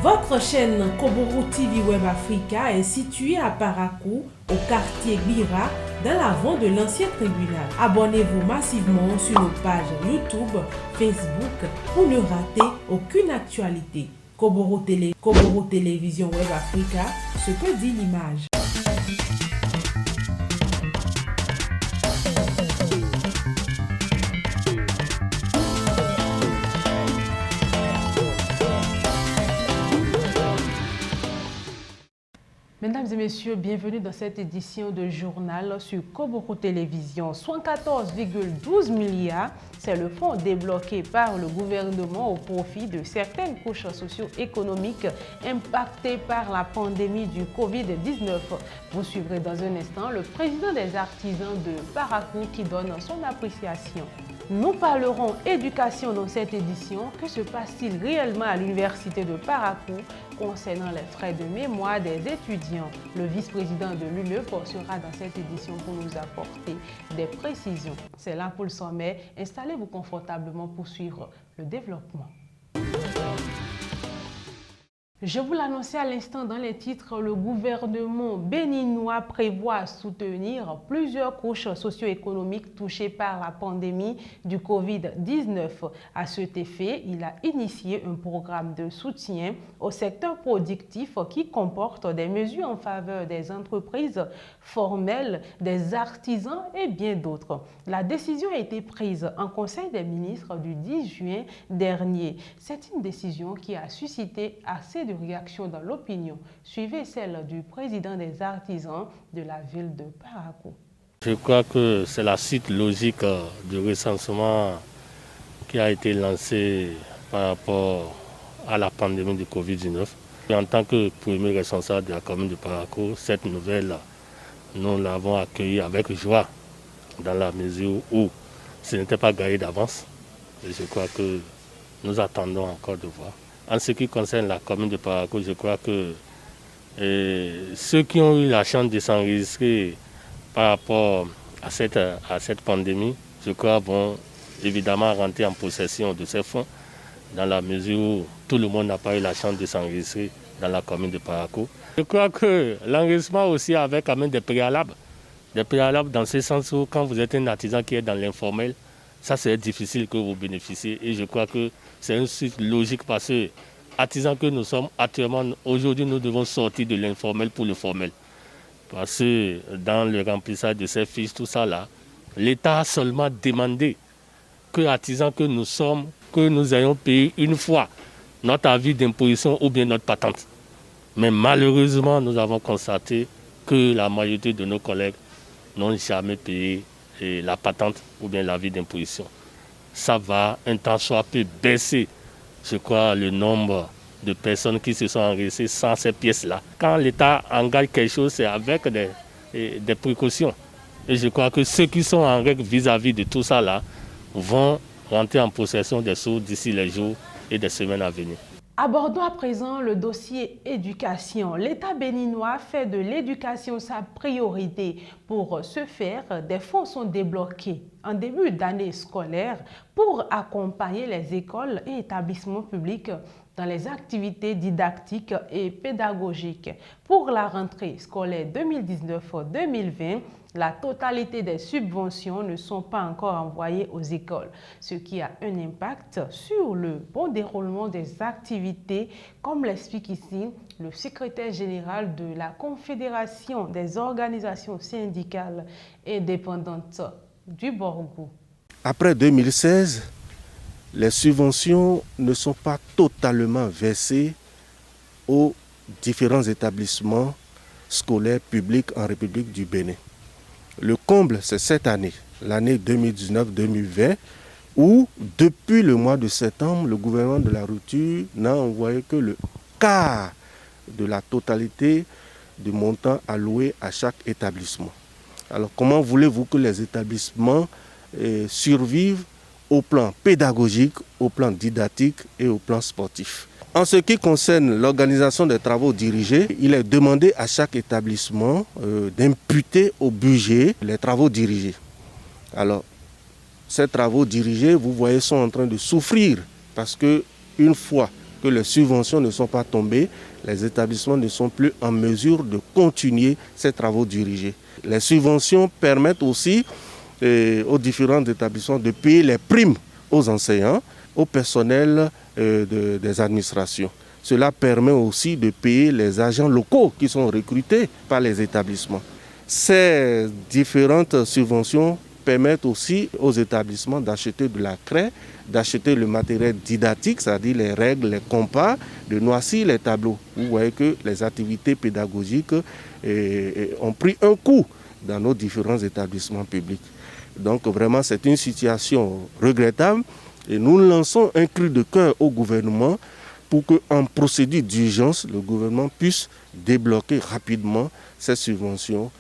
Votre chaîne Koboro TV Web Africa est située à Parakou, au quartier Bira, dans l'avant de l'ancien tribunal. Abonnez-vous massivement sur nos pages YouTube, Facebook pour ne rater aucune actualité. Koboro Télévision Web Africa, ce que dit l'image. Mesdames et messieurs, bienvenue dans cette édition de journal sur Koboro Télévision. 114,12 milliards, c'est le fonds débloqué par le gouvernement au profit de certaines couches socio-économiques impactées par la pandémie du Covid-19. Vous suivrez dans un instant le président des artisans de Parakou qui donne son appréciation. Nous parlerons éducation dans cette édition. Que se passe-t-il réellement à l'université de Parakou concernant les frais de mémoire des étudiants? Le vice-président de l'UNEP sera dans cette édition pour nous apporter des précisions. C'est là pour le sommet. Installez-vous confortablement pour suivre le développement. Je vous l'annonçais à l'instant dans les titres, le gouvernement béninois prévoit soutenir plusieurs couches socio-économiques touchées par la pandémie du Covid-19. À cet effet, il a initié un programme de soutien au secteur productif qui comporte des mesures en faveur des entreprises formelles, des artisans et bien d'autres. La décision a été prise en Conseil des ministres du 10 juin dernier. C'est une décision qui a suscité assez de réactions dans l'opinion. Suivez celle du président des artisans de la ville de Parakou. Je crois que c'est la suite logique du recensement qui a été lancé par rapport à la pandémie du Covid-19. En tant que premier responsable de la commune de Parakou, cette nouvelle, nous l'avons accueillie avec joie dans la mesure où ce n'était pas gagné d'avance. Et je crois que nous attendons encore de voir. En ce qui concerne la commune de Parakou, je crois que ceux qui ont eu la chance de s'enregistrer par rapport à cette pandémie, je crois, vont évidemment rentrer en possession de ces fonds dans la mesure où tout le monde n'a pas eu la chance de s'enregistrer dans la commune de Parakou. Je crois que l'enregistrement aussi avait quand même des préalables. Des préalables dans ce sens où quand vous êtes un artisan qui est dans l'informel, ça c'est difficile que vous bénéficiez. Et je crois que c'est une suite logique parce que artisans que nous sommes actuellement, aujourd'hui nous devons sortir de l'informel pour le formel. Parce que dans le remplissage de ces fiches, tout ça là, l'État a seulement demandé que artisans que nous sommes, que nous ayons payé une fois notre avis d'imposition ou bien notre patente. Mais malheureusement, nous avons constaté que la majorité de nos collègues n'ont jamais payé la patente ou bien l'avis d'imposition. Ça va un temps soit peu baisser, je crois, le nombre de personnes qui se sont enregistrées sans ces pièces-là. Quand l'État engage quelque chose, c'est avec des précautions. Et je crois que ceux qui sont en règle vis-à-vis de tout ça là vont rentrer en possession des sous d'ici les jours et des semaines à venir. Abordons à présent le dossier éducation. L'État béninois fait de l'éducation sa priorité. Pour ce faire, des fonds sont débloqués en début d'année scolaire pour accompagner les écoles et établissements publics dans les activités didactiques et pédagogiques. Pour la rentrée scolaire 2019-2020, la totalité des subventions ne sont pas encore envoyées aux écoles, ce qui a un impact sur le bon déroulement des activités, comme l'explique ici le secrétaire général de la Confédération des organisations syndicales indépendantes du Borgou. Après 2016, les subventions ne sont pas totalement versées aux différents établissements scolaires publics en République du Bénin. Le comble, c'est cette année, l'année 2019-2020, où depuis le mois de septembre, le gouvernement de la rupture n'a envoyé que le quart de la totalité du montant alloué à chaque établissement. Alors comment voulez-vous que les établissements survivent au plan pédagogique, au plan didactique et au plan sportif? En ce qui concerne l'organisation des travaux dirigés, il est demandé à chaque établissement d'imputer au budget les travaux dirigés. Alors, ces travaux dirigés, vous voyez, sont en train de souffrir parce que une fois que les subventions ne sont pas tombées, les établissements ne sont plus en mesure de continuer ces travaux dirigés. Les subventions permettent aussi aux différents établissements de payer les primes aux enseignants, au personnel des administrations. Cela permet aussi de payer les agents locaux qui sont recrutés par les établissements. Ces différentes subventions permettent aussi aux établissements d'acheter de la craie, d'acheter le matériel didactique, c'est-à-dire les règles, les compas, de noircir les tableaux. Vous voyez que les activités pédagogiques ont pris un coup dans nos différents établissements publics. Donc vraiment, c'est une situation regrettable et nous lançons un cri de cœur au gouvernement pour qu'en procédure d'urgence, le gouvernement puisse débloquer rapidement ces subventions.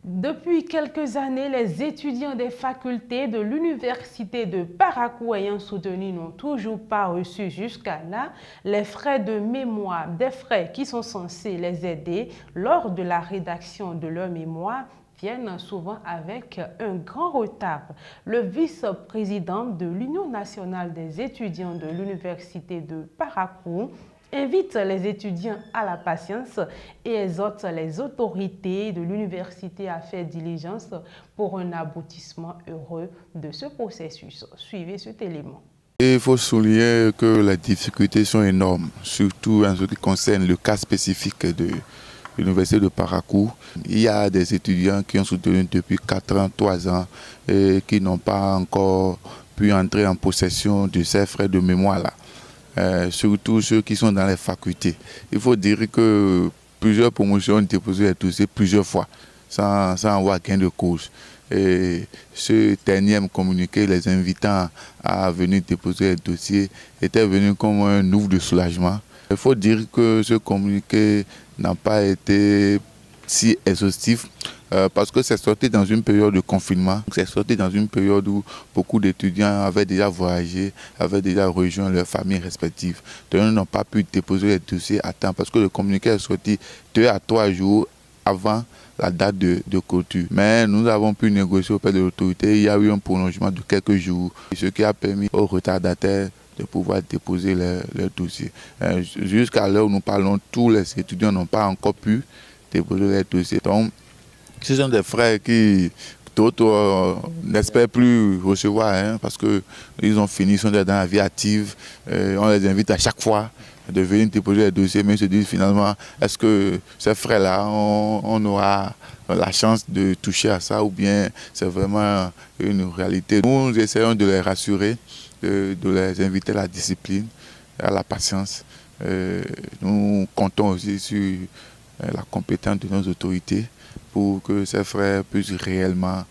Depuis quelques années, les étudiants des facultés de l'université de Parakou ayant soutenu n'ont toujours pas reçu jusqu'à là les frais de mémoire, des frais qui sont censés les aider lors de la rédaction de leur mémoire viennent souvent avec un grand retard. Le vice-président de l'Union nationale des étudiants de l'université de Parakou invite les étudiants à la patience et exhorte les autorités de l'université à faire diligence pour un aboutissement heureux de ce processus. Suivez cet élément. Il faut souligner que les difficultés sont énormes, surtout en ce qui concerne le cas spécifique de l'université de Parakou. Il y a des étudiants qui ont soutenu depuis 4 ans, 3 ans et qui n'ont pas encore pu entrer en possession de ces frais de mémoire-là. Surtout ceux qui sont dans les facultés. Il faut dire que plusieurs promotions ont déposé les dossiers plusieurs fois, sans avoir gain de cause. Et ce dernier communiqué, les invitant à venir déposer les dossiers, était venu comme un ouf de soulagement. Il faut dire que ce communiqué n'a pas été si exhaustif parce que c'est sorti dans une période de confinement. C'est sorti dans une période où beaucoup d'étudiants avaient déjà voyagé, avaient déjà rejoint leurs familles respectives. Donc ils n'ont pas pu déposer les dossiers à temps parce que le communiqué est sorti 2 à 3 jours avant la date de clôture. Mais nous avons pu négocier auprès de l'autorité. Il y a eu un prolongement de quelques jours, ce qui a permis aux retardataires de pouvoir déposer leurs dossiers. Jusqu'à l'heure où nous parlons, tous les étudiants n'ont pas encore pu déposer les dossiers. Donc, ce sont des frais qui d'autres n'espèrent plus recevoir parce qu'ils ont fini, ils sont dans la vie active. On les invite à chaque fois de venir déposer les dossiers, mais ils se disent finalement, est-ce que ces frais-là, on aura la chance de toucher à ça ou bien c'est vraiment une réalité. Nous essayons de les rassurer, de les inviter à la discipline, à la patience. Nous comptons aussi sur la compétence de nos autorités pour que ces frais puissent réellement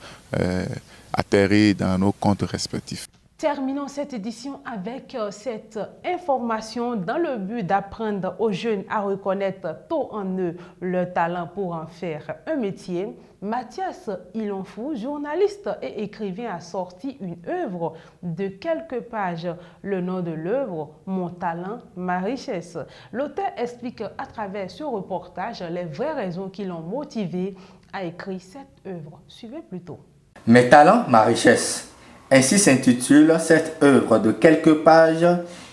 atterrir dans nos comptes respectifs. Terminons cette édition avec cette information dans le but d'apprendre aux jeunes à reconnaître tôt en eux leur talent pour en faire un métier. Mathias Ilonfou, journaliste et écrivain, a sorti une œuvre de quelques pages. Le nom de l'œuvre, Mon talent, ma richesse. L'auteur explique à travers ce reportage les vraies raisons qui l'ont motivé à écrire cette œuvre. Suivez plutôt. Mes talents, ma richesse. Ainsi s'intitule cette œuvre de quelques pages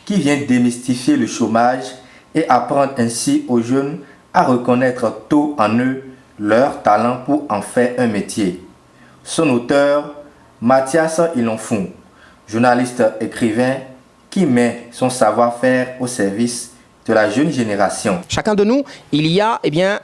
qui vient démystifier le chômage et apprendre ainsi aux jeunes à reconnaître tôt en eux leur talent pour en faire un métier. Son auteur, Mathias Ilonfou, journaliste écrivain qui met son savoir-faire au service de la jeune génération. Chacun de nous, il y a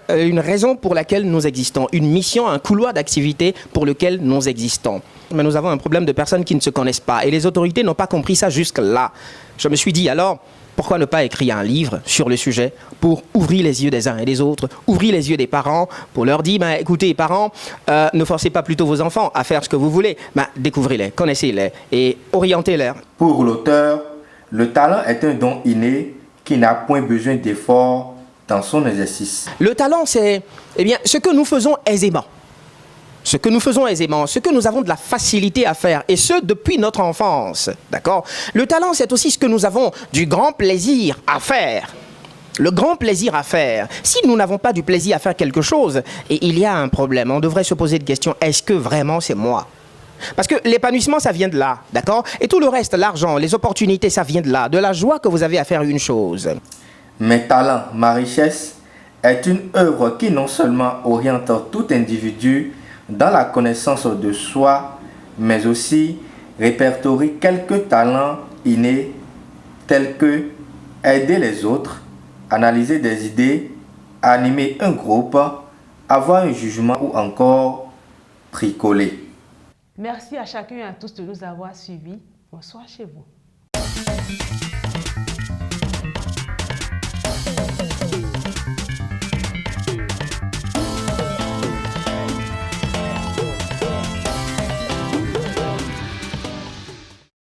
une raison pour laquelle nous existons, une mission, un couloir d'activité pour lequel nous existons. Mais nous avons un problème de personnes qui ne se connaissent pas et les autorités n'ont pas compris ça jusque-là. Je me suis dit alors, pourquoi ne pas écrire un livre sur le sujet pour ouvrir les yeux des uns et des autres, ouvrir les yeux des parents pour leur dire, écoutez parents, ne forcez pas plutôt vos enfants à faire ce que vous voulez, découvrez-les, connaissez-les et orientez-les. Pour l'auteur, le talent est un don inné qui n'a point besoin d'efforts dans son exercice. Le talent, c'est ce que nous faisons aisément. Ce que nous faisons aisément, ce que nous avons de la facilité à faire, et ce, depuis notre enfance, d'accord ? Le talent, c'est aussi ce que nous avons du grand plaisir à faire. Le grand plaisir à faire. Si nous n'avons pas du plaisir à faire quelque chose, et il y a un problème, on devrait se poser une question, est-ce que vraiment c'est moi ? Parce que l'épanouissement, ça vient de là, d'accord? Et tout le reste, l'argent, les opportunités, ça vient de là, de la joie que vous avez à faire une chose. Mes talents, ma richesse est une œuvre qui non seulement oriente tout individu dans la connaissance de soi, mais aussi répertorie quelques talents innés tels que aider les autres, analyser des idées, animer un groupe, avoir un jugement ou encore bricoler. Merci à chacun et à tous de nous avoir suivis. Bonsoir chez vous.